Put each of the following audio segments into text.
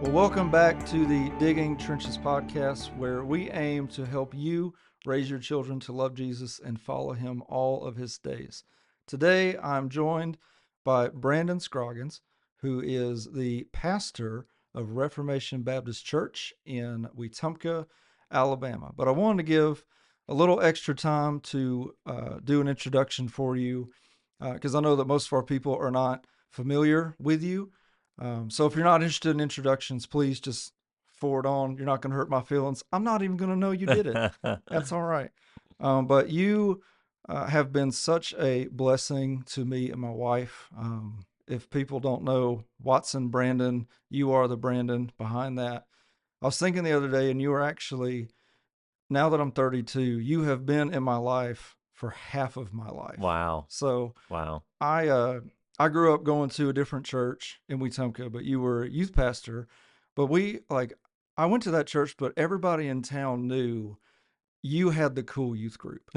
Well, welcome back to the Digging Trenches podcast, where we aim to help you raise your children to love Jesus and follow him all of his days. Today, I'm joined by Brandon Scroggins, who is the pastor of Reformation Baptist Church in Wetumpka, Alabama. But I wanted to give a little extra time to do an introduction for you because I know that most of our people are not familiar with you. So if you're not interested in introductions, please just forward on. You're not going to hurt my feelings. I'm not even going to know you did it. That's all right. But you have been such a blessing to me and my wife. If people don't know Watson Brandon, you are the Brandon behind that. I was thinking the other day, and you are actually, now that I'm 32, you have been in my life for half of my life. Wow. So Wow. I grew up going to a different church in Wetumpka, but you were a youth pastor. But I went to that church, but everybody in town knew you had the cool youth group.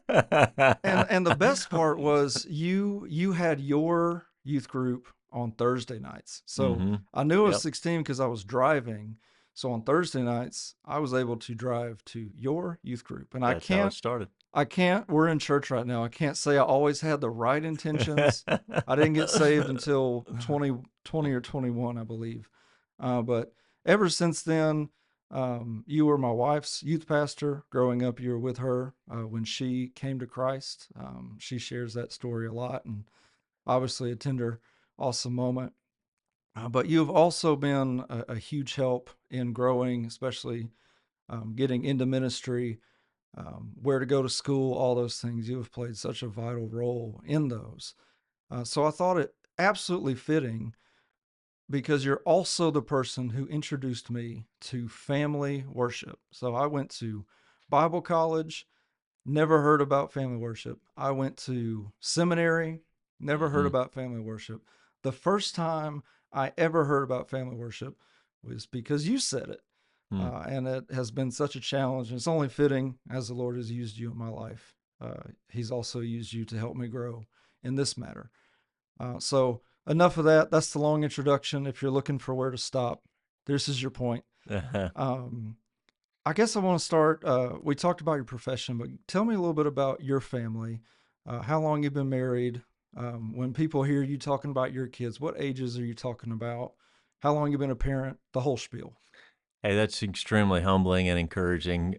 And the best part was you had your youth group on Thursday nights. So Mm-hmm. I knew I was Yep. 16 because I was driving. So on Thursday nights, I was able to drive to your youth group. And That's how it started. we're in church right now. I can't say I always had the right intentions. I didn't get saved until 2020 or 21, I believe. But ever since then, you were my wife's youth pastor. Growing up, you were with her when she came to Christ. She shares that story a lot, and obviously a tender, awesome moment. But you've also been a huge help in growing, especially getting into ministry, where to go to school, all those things. You have played such a vital role in those. So I thought it absolutely fitting because you're also the person who introduced me to family worship. So I went to Bible college, never heard about family worship. I went to seminary, never heard Mm-hmm. about family worship. The first time I ever heard about family worship was because you said it. Mm. And it has been such a challenge. And it's only fitting as the Lord has used you in my life. He's also used you to help me grow in this matter. So enough of that. That's the long introduction. If you're looking for where to stop, this is your point. Um, I guess I want to start. We talked about your profession, but tell me a little bit about your family. How long you've been married? When people hear you talking about your kids, what ages are you talking about? How long you've been a parent? The whole spiel. Hey, that's extremely humbling and encouraging.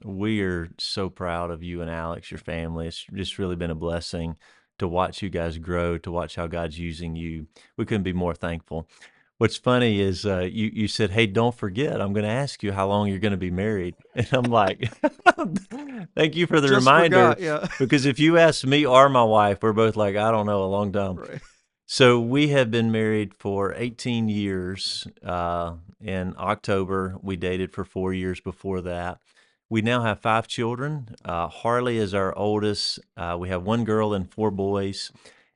We are so proud of you and Alex, your family. It's just really been a blessing to watch you guys grow, to watch how God's using you. We couldn't be more thankful. What's funny is you said, "Hey, don't forget, I'm going to ask you how long you're going to be married," and I'm like, "Thank you for the Just reminder," forgot. Yeah. because if you ask me or my wife, we're both like, "I don't know, a long time." Right. So we have been married for 18 years. In October, we dated for 4 years before that. We now have 5 children. Harley is our oldest. We have one girl and 4 boys.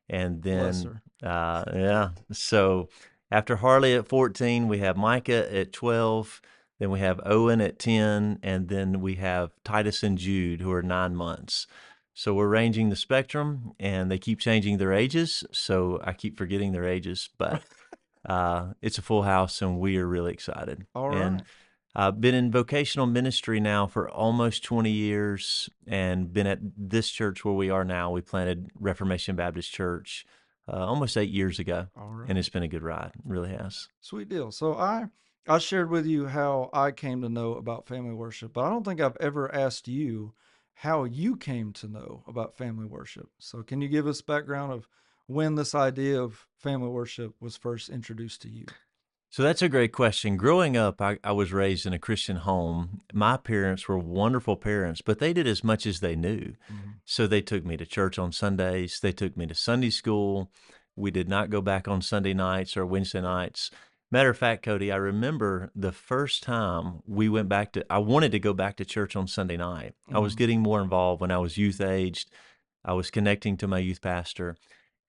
And Bless then, her. yeah. So after Harley at 14, we have Micah at 12. Then we have Owen at 10. And then we have Titus and Jude, who are 9 months. So we're ranging the spectrum, and they keep changing their ages. So I keep forgetting their ages, but it's a full house, and we are really excited. All And right. I've been in vocational ministry now for almost 20 years, and been at this church where we are now. We planted Reformation Baptist Church almost 8 years ago, All and right. it's been a good ride. It really has. Sweet deal. So I shared with you how I came to know about family worship, but I don't think I've ever asked you how you came to know about family worship. So can you give us background of when this idea of family worship was first introduced to you? So that's a great question. Growing up, I was raised in a Christian home. My parents were wonderful parents, but they did as much as they knew. Mhm. So they took me to church on Sundays. They took me to Sunday school. We did not go back on Sunday nights or Wednesday nights. Matter of fact, Cody, I remember the first time I wanted to go back to church on Sunday night. I was Mhm. getting more involved when I was youth aged. I was connecting to my youth pastor.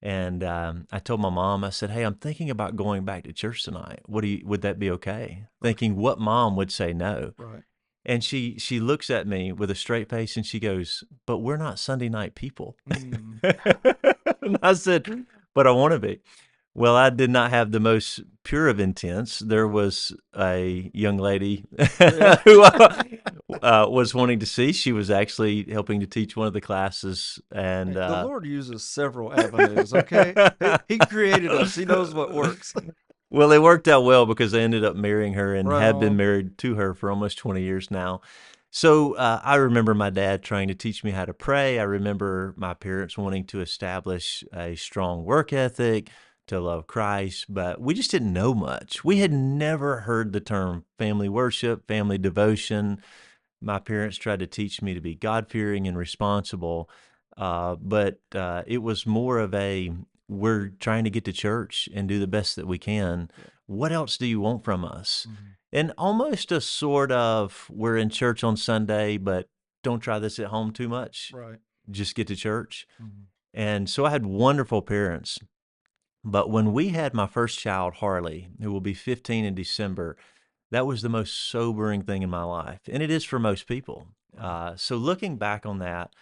And I told my mom, I said, "Hey, I'm thinking about going back to church tonight. Would that be okay?" Right. Thinking what mom would say no. Right. And she looks at me with a straight face and she goes, "But we're not Sunday night people." Mm. And I said, "But I want to be." Well, I did not have the most pure of intents. There was a young lady Yeah. who was wanting to see. She was actually helping to teach one of the classes, and Hey, the Lord uses several avenues, okay? He created us. He knows what works. well, it worked out well because I ended up marrying her and Right have been on. married to her for almost 20 years now. So I remember my dad trying to teach me how to pray. I remember my parents wanting to establish a strong work ethic, to love Christ, but we just didn't know much. We had never heard the term family worship, family devotion. My parents tried to teach me to be God fearing and responsible, but it was more of a we're trying to get to church and do the best that we can. Yeah. What else do you want from us? Mhm. And almost a sort of we're in church on Sunday, but don't try this at home too much. Right. Just get to church. Mhm. And so I had wonderful parents. But when we had my first child, Harley, who will be 15 in December, that was the most sobering thing in my life. And it is for most people. Right. So looking back on that,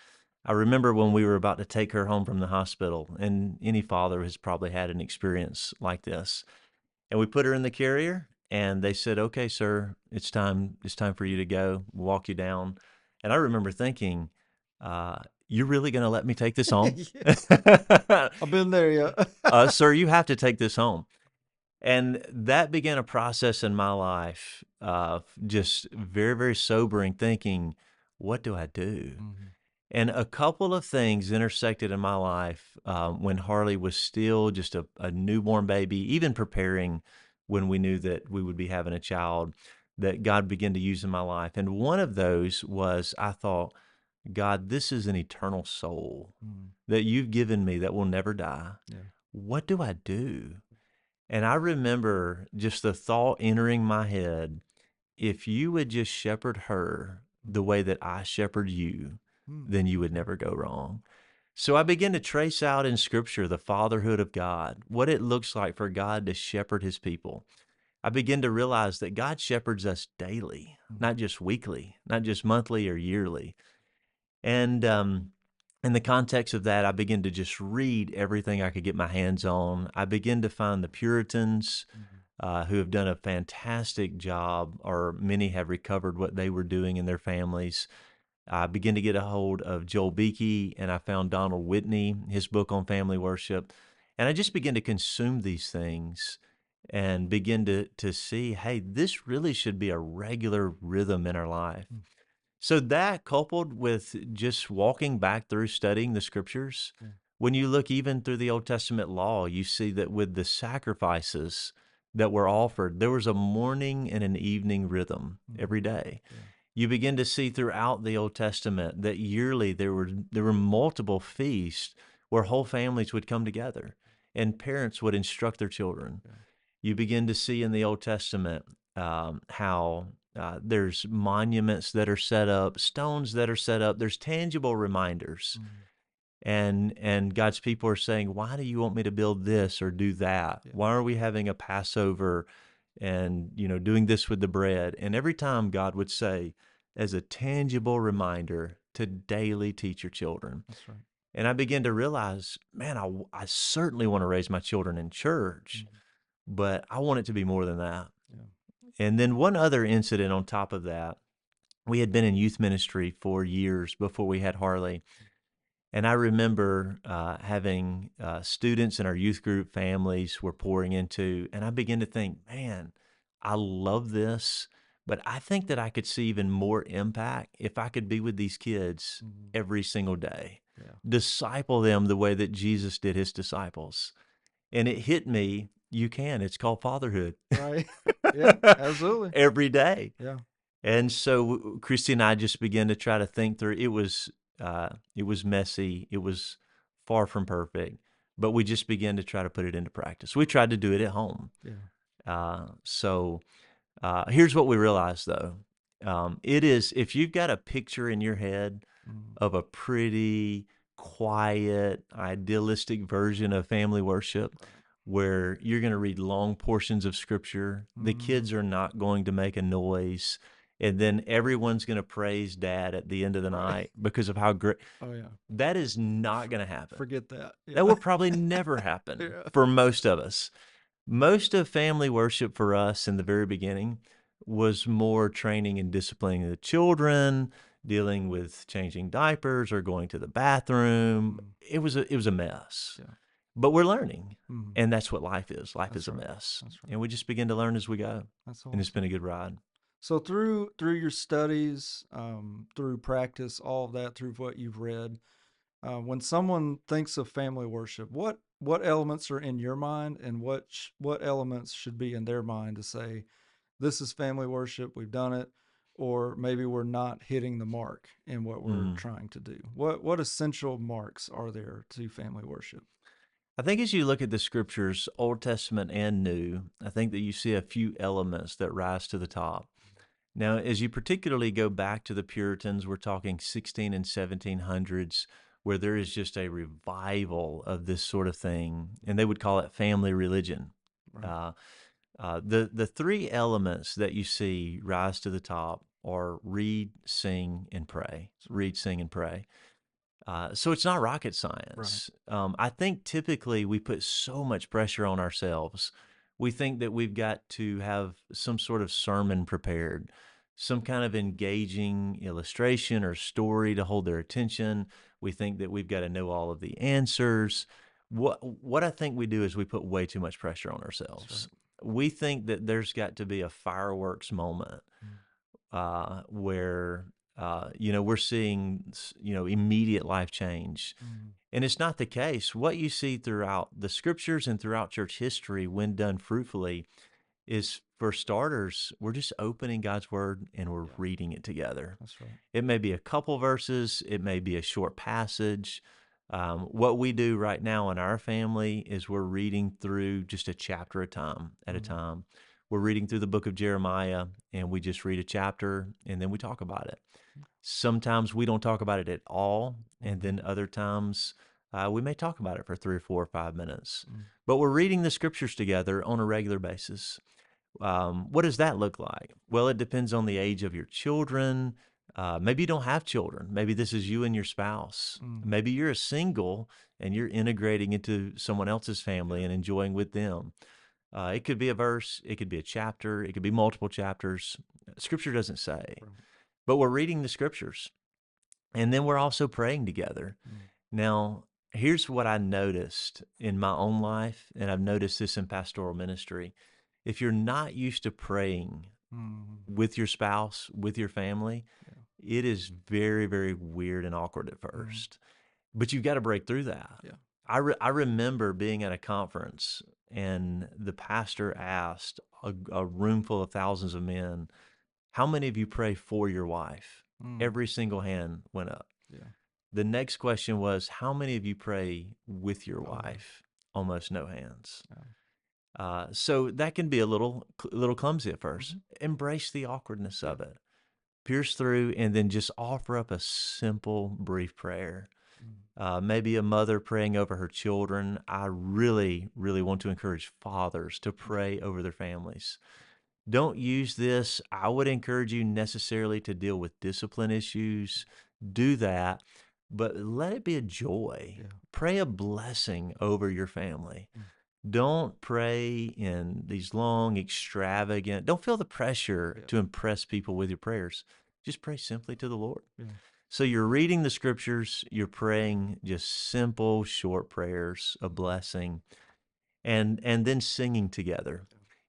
I remember when we were about to take her home from the hospital, and any father has probably had an experience like this. And we put her in the carrier, and they said, "Okay, sir, it's time. It's time for you to go. We'll walk you down." And I remember thinking, "You're really going to let me take this home?" Yeah. I've been there, yeah. Sir, you have to take this home. And that began a process in my life of just very, very sobering thinking, what do I do? Mhm. And a couple of things intersected in my life when Harley was still just a newborn baby, even preparing when we knew that we would be having a child, that God began to use in my life. And one of those was I thought, God, this is an eternal soul Mhm. that you've given me that will never die. Yeah. What do I do? And I remember just the thought entering my head, if you would just shepherd her the way that I shepherd you, Mhm. then you would never go wrong. So I began to trace out in scripture the fatherhood of God, what it looks like for God to shepherd his people. I began to realize that God shepherds us daily, Mhm. not just weekly, not just monthly or yearly. And in the context of that, I began to just read everything I could get my hands on. I began to find the Puritans Mhm. who have done a fantastic job, or many have recovered what they were doing in their families. I began to get a hold of Joel Beakey, and I found Donald Whitney, his book on family worship. And I just began to consume these things and begin to see, hey, this really should be a regular rhythm in our life. Mhm. So that coupled with just walking back through studying the scriptures, Yeah. when you look even through the Old Testament law, you see that with the sacrifices that were offered, there was a morning and an evening rhythm Mhm. every day. Yeah. You begin to see throughout the Old Testament that yearly there were multiple feasts where whole families would come together and parents would instruct their children. Yeah. You begin to see in the Old Testament how there's monuments that are set up, stones that are set up. There's tangible reminders, Mhm. and God's people are saying, "Why do you want me to build this or do that? Yeah. Why are we having a Passover, and doing this with the bread?" And every time God would say, as a tangible reminder to daily teach your children. That's right. And I began to realize, man, I certainly want to raise my children in church, Mhm. but I want it to be more than that. Yeah. And then one other incident on top of that, we had been in youth ministry for years before we had Harley. And I remember having students in our youth group families were pouring into, and I began to think, man, I love this, but I think that I could see even more impact if I could be with these kids Mhm. every single day, Yeah. disciple them the way that Jesus did his disciples. And it hit me, you can. It's called fatherhood. Right. Yeah. Absolutely. Every day. Yeah. And so Christy and I just began to try to think through. It was messy. It was far from perfect, but we just began to try to put it into practice. We tried to do it at home. Yeah. So here's what we realized, though. It is if you've got a picture in your head Mhm. of a pretty quiet, idealistic version of family worship Right. where you're going to read long portions of scripture. The Mhm. kids are not going to make a noise. and then everyone's going to praise dad at the end of the Right. night because of how great. Oh yeah. That is not going to happen. Forget that. That Yeah. will probably never happen Yeah. for most of us. Most of family worship for us in the very beginning was more training and disciplining the children, dealing with changing diapers or going to the bathroom. Mm, It was a mess. yeah. But we're learning. Mm, And that's what life is. Life that's is a right. mess. That's right. And we just begin to learn as we go. That's And it's been awesome. a good ride. So through your studies, through practice, all of that, through what you've read, when someone thinks of family worship, what elements are in your mind, and what elements should be in their mind to say this is family worship? We've done it, or maybe we're not hitting the mark in what we're Mm. trying to do. What essential marks are there to family worship? I think as you look at the scriptures, Old Testament and New, I think that you see a few elements that rise to the top. Now, as you particularly go back to the Puritans, we're talking 16 and 1700s, where there is just a revival of this sort of thing, and they would call it family religion. Right. Uh, the three elements that you see rise to the top are read, sing, and pray. That's right. Read, sing, and pray. So it's not rocket Right. science. I think typically we put so much pressure on ourselves. We think that we've got to have some sort of sermon prepared, some kind of engaging illustration or story to hold their attention. We think that we've got to know all of the answers. What I think we do is we put way too much pressure on That's right. ourselves. We think that there's got to be a fireworks moment Mm, where we're seeing immediate life change, mm, and it's not the case. What you see throughout the scriptures and throughout church history, when done fruitfully, is, for starters, we're just opening God's word and we're yeah. reading it together. That's right. It may be a couple verses, it may be a short passage. What we do right now in our family is we're reading through just a chapter at a Mm, time. We're reading through the book of Jeremiah, and we just read a chapter and then we talk about it. Sometimes we don't talk about it at all, and mm, then other times we may talk about it for 3 or 4 or 5 minutes. mm, But we're reading the scriptures together on a regular basis. What does that look like? Well, it depends on the age of your children. Maybe you don't have children. Maybe this is you and your spouse. mm, Maybe you're a single and you're integrating into someone else's family yeah. and enjoying with them. It could be a verse, it could be a chapter, it could be multiple chapters. Scripture doesn't say, Right. but we're reading the scriptures, and then we're also praying together. Mm, Now, here's what I noticed in my own life, and I've noticed this in pastoral ministry. If you're not used to praying mm, with your spouse, with your family, yeah. it is very, very weird and awkward at Mm, first. But you've got to break through that. yeah. I remember being at a conference and the pastor asked a room full of thousands of men, how many of you pray for your wife? Mm, Every single hand went up. yeah. The next question was, how many of you pray with your Oh yeah. wife? Almost no hands. Yeah. So that can be a little clumsy at first. Hmm. Embrace the awkwardness Yeah. of it. Pierce through and then just offer up a simple, brief prayer. Mm, Maybe a mother praying over her children. I really, really want to encourage fathers to pray over their families. Don't use this. I would encourage you necessarily to deal with discipline issues. Do that, but let it be a joy. yeah. Pray a blessing over your family. Mm, Don't pray in these long, extravagant, don't feel the pressure yeah. to impress people with your prayers. Just pray simply to the Lord. Yeah. So you're reading the scriptures, you're praying just simple, short prayers of blessing, and then singing together.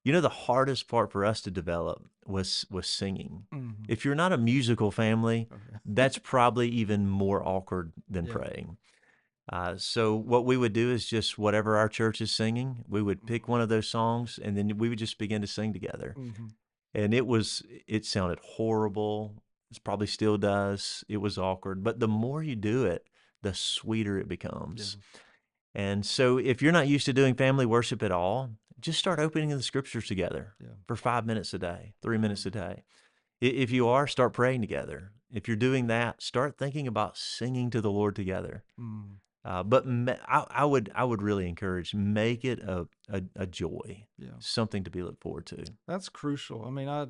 You know, the hardest part for us to develop was singing. Mm-hmm. If you're not a musical family, Okay. that's probably even more awkward than Yeah. praying. So what we would do is just whatever our church is singing, we would pick one of those songs, and then we would just begin to sing together. Mm-hmm. And it sounded horrible. It probably still does. It was awkward, but the more you do it, the sweeter it Yeah. becomes. And so if you're not used to doing family worship at all, just start opening the scriptures together Yeah. for 5 minutes a day, 3 minutes a day. If you are, start praying together. If you're doing that, start thinking about singing to the Lord together. Mm, I would really encourage, make it a joy, yeah. something to be looked forward to. That's crucial. I mean, I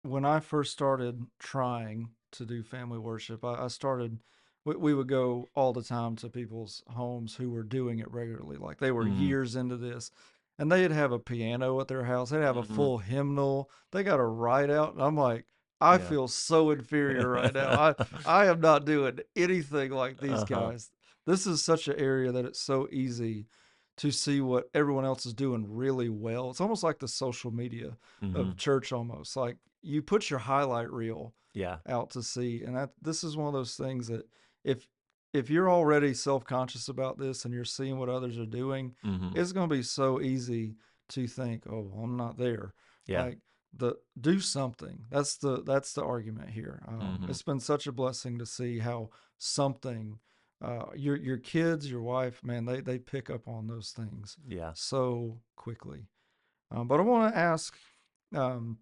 when I first started trying to do family worship, I started. We would go all the time to people's homes who were doing it regularly, like they were Mhm. years into this, and they'd have a piano at their house. They'd have a Mhm. full hymnal. They got a write out, and I'm like, I Yeah. feel so inferior right now. I am not doing anything like these Uh-huh. guys. This is such an area that it's so easy to see what everyone else is doing really well. It's almost like the social media of Mhm. church almost. Like you put your highlight reel Yeah. out to see, and that this is one of those things that if if you're already self-conscious about this and you're seeing what others are doing, Mhm. it's going to be so easy to think, "Oh, I'm not there." Yeah. Like the do something. That's the argument here. Mhm. It's been such a blessing to see how something your kids, your wife, man, they pick up on those things Yeah. so quickly. But I want to ask, um,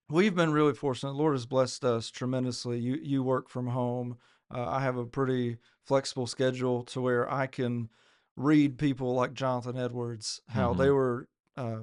we've been really fortunate. The Lord has blessed us tremendously. You work from home. I have a pretty flexible schedule to where I can read people like Jonathan Edwards, how they Mhm. were uh,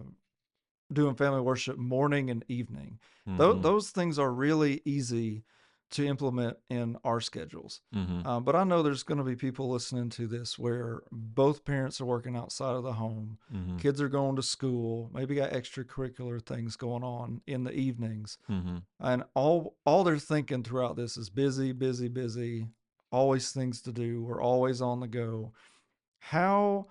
doing family worship morning and evening. Mhm. Those things are really easy to implement in our schedules. Mhm. But I know there's going to be people listening to this where both parents are working outside of the home, Mhm. kids are going to school, maybe got extracurricular things going on in the evenings, Mhm. and all they're thinking throughout this is busy, busy, busy, always things to do. We're always on the go. How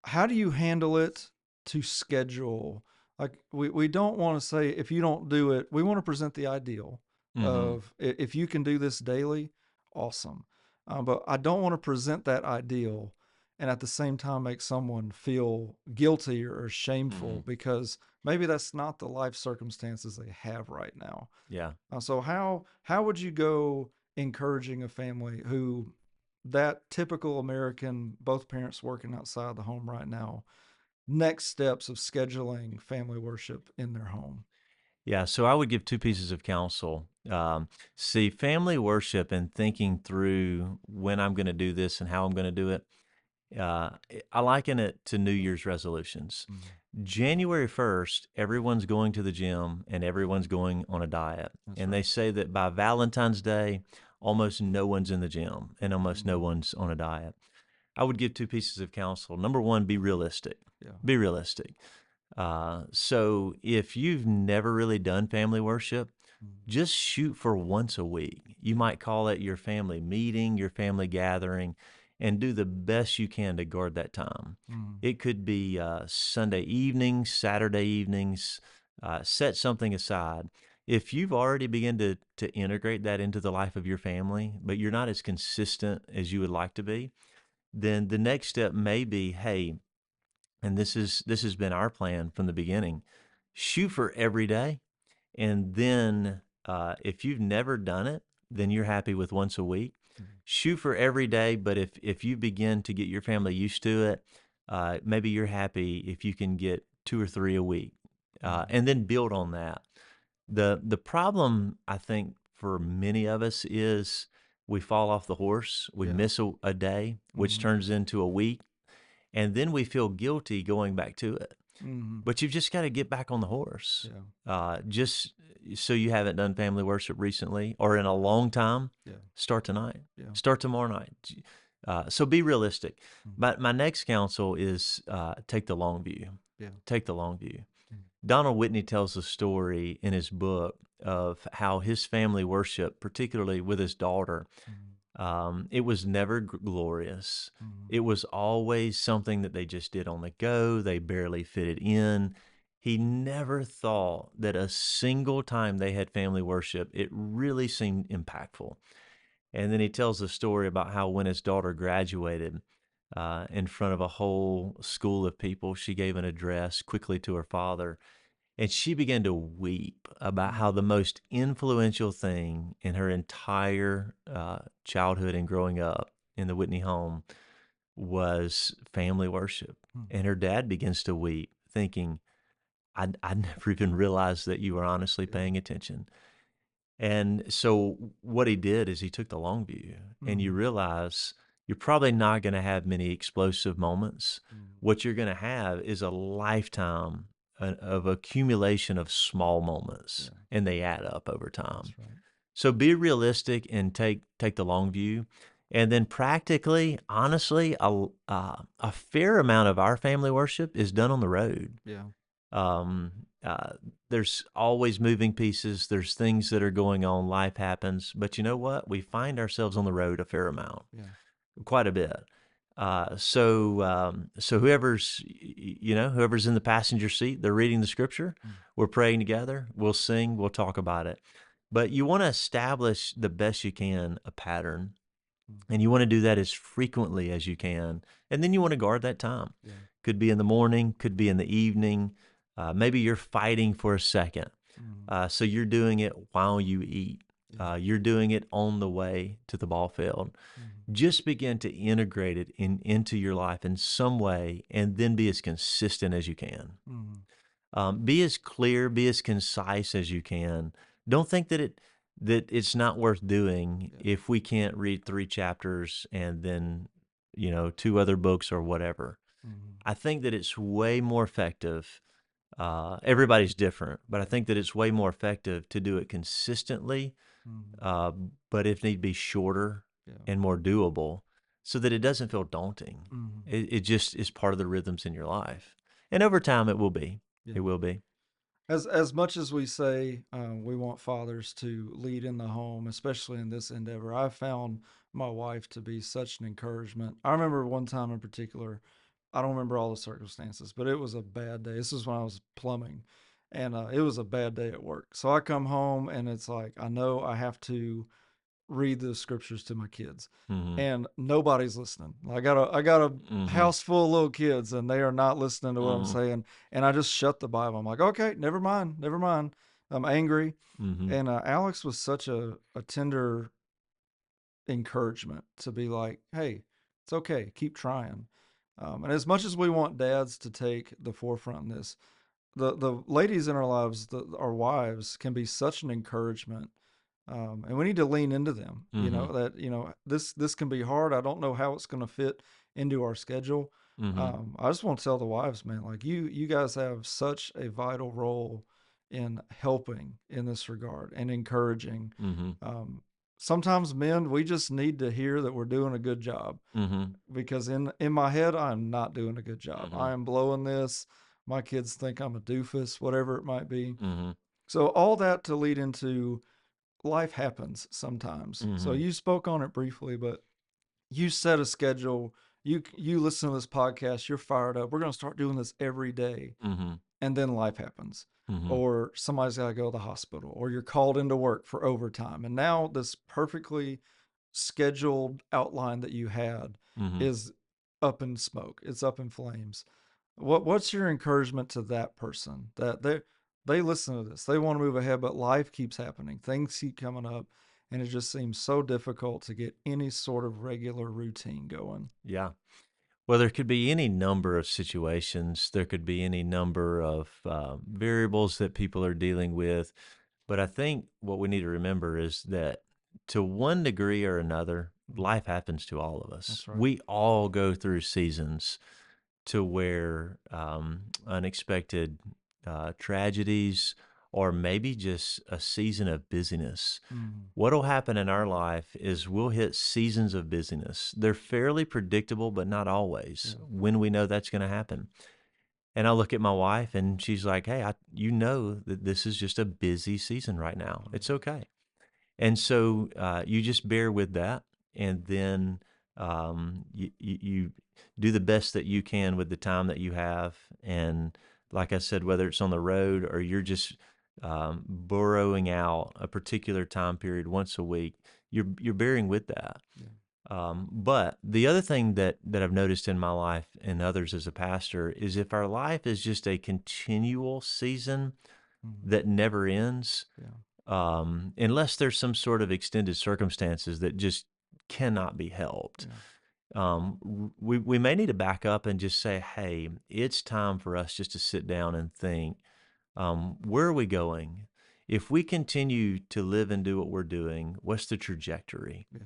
how do you handle it to schedule? Like we don't want to say if you don't do it, we want to present the ideal Mhm. of if you can do this daily, awesome. But I don't want to present that ideal and at the same time make someone feel guilty or shameful Mhm. because maybe that's not the life circumstances they have right now. Yeah. So how would you go encouraging a family who that typical American, both parents working outside the home right now, next steps of scheduling family worship in their home? Yeah, so I would give two pieces of counsel. See, family worship and thinking through when I'm going to do this and how I'm going to do it. I liken it to New Year's resolutions. Mm, January 1st, everyone's going to the gym and everyone's going on a diet. that's And right. they say that by Valentine's Day, almost no one's in the gym and almost no Mm, one's on a diet. I would give two pieces of counsel. Number one, be realistic. yeah. Be realistic. So if you've never really done family worship, Mm, just shoot for once a week. You yeah. might call it your family meeting, your family gathering, and do the best you can to guard that time. Mm, It could be Sunday evenings, Saturday evenings. Set something aside. If you've already begun to integrate that into the life of your family, but you're not as consistent as you would like to be, then the next step may be, hey, and this has been our plan from the beginning. Shoot for every day, and then if you've never done it, then you're happy with once a week. mm, Shoot for every day, but if you begin to get your family used to it, maybe you're happy if you can get two or three a week, mm, and then build on that. The problem I think for many of us is we fall off the horse. We yeah. miss a day, which Mm, turns into a week, and then we feel guilty going back to it. mm, But you've just got to get back on the horse. yeah. Just so you haven't done family worship recently or in a long time, Yeah. start tonight. Yeah. Start tomorrow night. So be realistic. Mm, But my next counsel is take the long view. yeah. Take the long view. Mm, Donald Whitney tells a story in his book of how his family worship, particularly with his daughter, mm, it was never glorious. mm, It was always something that they just did on the go. They barely fitted in. He never thought that a single time they had family worship, it really seemed impactful. And then he tells the story about how when his daughter graduated in front of a whole school of people, she gave an address quickly to her father. And she began to weep about how mm, the most influential thing in her entire childhood and growing up in the Whitney home was family worship. mm, And her dad begins to weep, thinking, I never even realized that you were honestly yeah. paying attention. And so what he did is he took the long view, and you Mm, realize you're probably not going to have many explosive moments. mm, What you're going to have is a lifetime of accumulation of small moments, Yeah. and they add up over time. That's right. So be realistic and take the long view. And then practically, honestly, a fair amount of our family worship is done on the road. Yeah. Um, uh, there's always moving pieces. There's things that are going on. Life happens. But you know what? We find ourselves on the road a fair amount, Yeah. quite a bit. So whoever's whoever's in the passenger seat, they're reading the scripture. Mm. We're praying together. We'll sing. We'll talk about it. But you want to establish the best you can a pattern, Mm. and you want to do that as frequently as you can. And then you want to guard that time. Yeah. Could be in the morning, could be in the evening. Maybe you're fighting for a second. Mm. So you're doing it while you eat. Yeah. You're doing it on the way to the ball field. Mm. Just begin to integrate it into your life in some way, and then be as consistent as you can. Mm. Be as clear, be as concise as you can. Don't think that it's not worth doing Yeah. if we can't read 3 chapters and then 2 other books or whatever. Mm. I think that it's way more effective. Everybody's different, but I Yeah. think that it's way more effective to do it consistently, Mm. uh, but if need be, shorter Yeah. and more doable, so that it doesn't feel daunting. Mm. It just is part of the rhythms in your life, and over time, it will be. Yeah. It will be. As much as we say we want fathers to lead in the home, especially in this endeavor, I found my wife to be such an encouragement. I remember one time in particular, I don't remember all the circumstances, but it was a bad day. This is when I was plumbing, and it was a bad day at work. So I come home, and it's like I know I have to read the scriptures to my kids, Mm-hmm. and nobody's listening. I got a Mm-hmm. house full of little kids, and they are not listening to what I'm Mm-hmm. saying. And I just shut the Bible. I'm like, okay, never mind, never mind. I'm angry. Mm-hmm. And Alex was such a tender encouragement to be like, hey, it's okay, keep trying. And as much as we want dads to take the forefront in this, the ladies in our lives, our wives, can be such an encouragement, and we need to lean into them. You Mm-hmm. know that this can be hard. I don't know how it's going to fit into our schedule. Mm-hmm. I just want to tell the wives, man, like you guys have such a vital role in helping in this regard and encouraging. Mm-hmm. Sometimes men, we just need to hear that we're doing a good job, Mm-hmm. because in my head I'm not doing a good job. Mm-hmm. I am blowing this. My kids think I'm a doofus, whatever it might be. Mm-hmm. So all that to lead into life happens sometimes. So Mm-hmm. you spoke on it briefly, but you set a schedule. You listen to this podcast, you're fired up. We're going to start doing this every day. Mm-hmm. And then life happens. Mm-hmm. Or somebody's got to go to the hospital, or you're called into work for overtime. And now this perfectly scheduled outline that you had Mm-hmm. is up in smoke. It's up in flames. What's your encouragement to that person that they listen to this, they want to move ahead, but life keeps happening, things keep coming up, and it just seems so difficult to get any sort of regular routine going? Yeah. Well, there could be any number of situations. There could be any number of variables that people are dealing with. But I think what we need to remember is that to one degree or another, Mm. life happens to all of us. That's right. We all go through seasons to where unexpected tragedies, or maybe just a season of busyness. Mm. What'll happen in our life is we'll hit seasons of busyness. They're fairly predictable, but not always Yeah. when we know that's going to happen. And I look at my wife and she's like, hey, you know that this is just a busy season right now. Mm. It's okay. And so you just bear with that. And then you do the best that you can with the time that you have. And like I said, whether it's on the road or you're just burrowing out a particular time period once a week, you're bearing with that. Yeah. But the other thing that I've noticed in my life and others as a pastor is if our life is just a continual season Mm. that never ends, Yeah. unless there's some sort of extended circumstances that just cannot be helped, Yeah. we may need to back up and just say, hey, it's time for us just to sit down and think, where are we going? If we continue to live and do what we're doing, what's the trajectory? Yeah.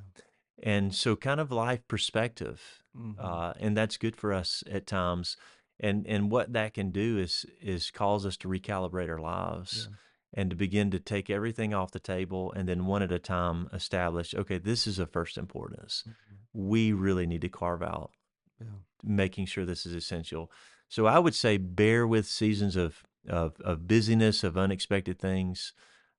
And so kind of life perspective, Mm-hmm. and that's good for us at times. And what that can do is cause us to recalibrate our lives Yeah. and to begin to take everything off the table and then one at a time establish, okay, this is of first importance. Mhm. We really need to carve out Yeah. making sure this is essential. So I would say bear with seasons of busyness, of unexpected things,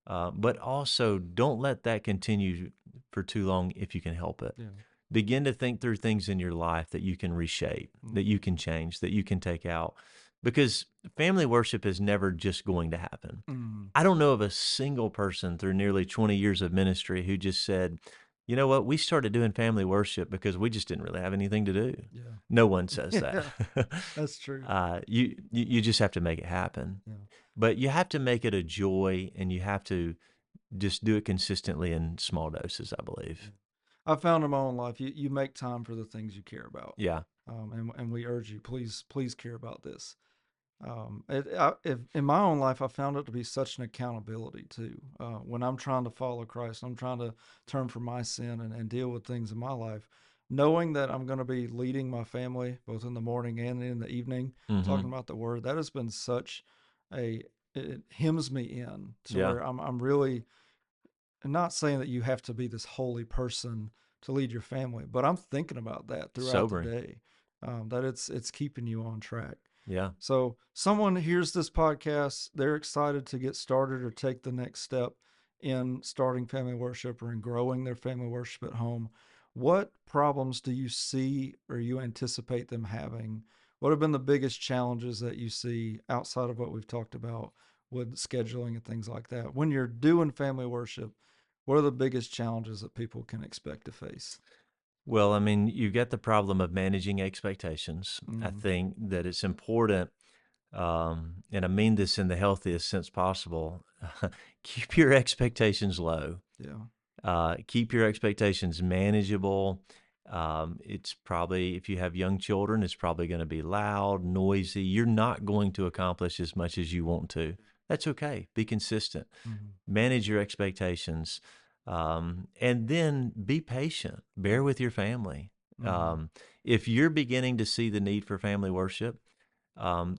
but also don't let that continue for too long if you can help it. Yeah. Begin to think through things in your life that you can reshape, that you Mhm. can change, that you can take out, because family worship is never just going to happen. Mhm. I don't know of a single person through nearly 20 years of ministry who just said, you know what, we started doing family worship because we just didn't really have anything to do. Yeah. No one says that. Yeah. That's true. You just have to make it happen. Yeah. But you have to make it a joy and you have to just do it consistently in small doses, I Yeah. believe. I found in my own life, you make time for the things you care about. Yeah. And we urge you, please care about this. If in my own life, I found it to be such an accountability too. When I'm trying to follow Christ, I'm trying to turn from my sin and deal with things in my life, knowing that I'm going to be leading my family both in the morning and in the evening, talking Hmm. about the Word. That has been such a it hems me in to Yeah. where I'm really not saying that you have to be this holy person to lead your family, but I'm thinking about that throughout the Sobering. day, that it's keeping you on track. Yeah. So someone hears this podcast, they're excited to get started or take the next step in starting family worship or in growing their family worship at home. What problems do you see or you anticipate them having? What have been the biggest challenges that you see outside of what we've talked about with scheduling and things like that? When you're doing family worship, what are the biggest challenges that people can expect to face? Well, I mean, you get the problem of managing expectations. I Mm, think that it's important, and I mean this in the healthiest sense possible. Keep your expectations low. yeah. Keep your expectations manageable. It's probably, if you have young children, it's probably going to be loud, noisy. You're not going to accomplish as much as you want to. That's okay. Be consistent. Mm, Manage your expectations, and then be patient. Bear with your family. mm, Um, if you're beginning to see the need for family worship,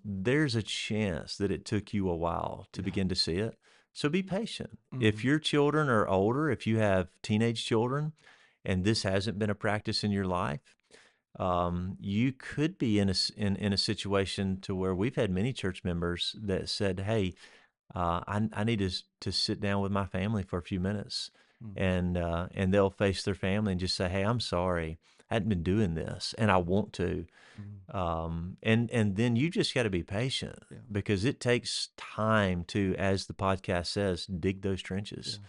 there's a chance that it took you a while to yeah. begin to see it. So be patient. If Mm, your children are older, if you have teenage children, and this hasn't been a practice in your life, you could be in a situation to where we've had many church members that said, "Hey, I need to sit down with my family for a few minutes," mm, and they'll face their family and just say, "Hey, I'm sorry, I hadn't been doing this, and I want to." mm, And then you just got to be patient yeah. because it takes time to, as the podcast says, dig those Yeah. trenches.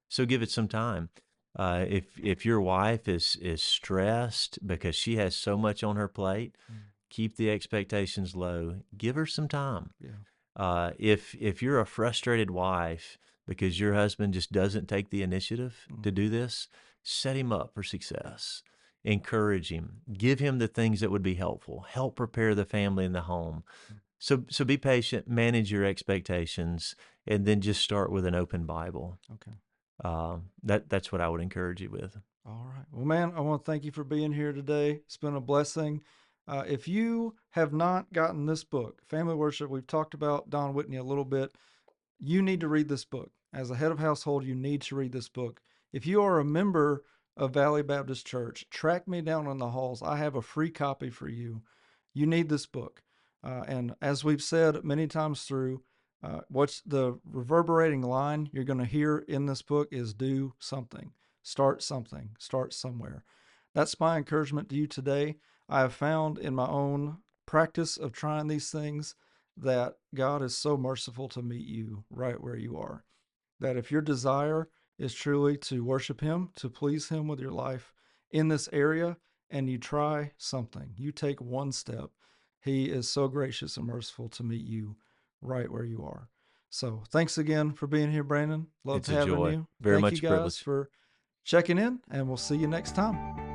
So give it some time. If your wife is stressed because she has so much on her plate, Mm, keep the expectations low. Give her some time. yeah. If you're a frustrated wife because your husband just doesn't take the initiative to Mm, do this, set him up for success. Encourage him. Give him the things that would be helpful. Help prepare the family in the home. mm, So be patient, manage your expectations, and then just start with an open Bible. okay. That's what I would encourage you with. All right. Well, man, I want to thank you for being here today. It's been a blessing. If you have not gotten this book, Family Worship, we've talked about Don Whitney a little bit. You need to read this book. As a head of household, you need to read this book. If you are a member of Valley Baptist Church, track me down in the halls. I have a free copy for you. You need this book. And as we've said many times through, what's the reverberating line you're going to hear in this book is do something, start somewhere. That's my encouragement to you today. I have found in my own practice of trying these things that God is so merciful to meet you right where you are. That if your desire is truly to worship Him, to please Him with your life in this area, and you try something, you take one step, He is so gracious and merciful to meet you right where you are. So thanks again for being here, Brandon. Loved It's a having joy. you. Very Thank you much a guys privilege. for checking in, and we'll see you next time.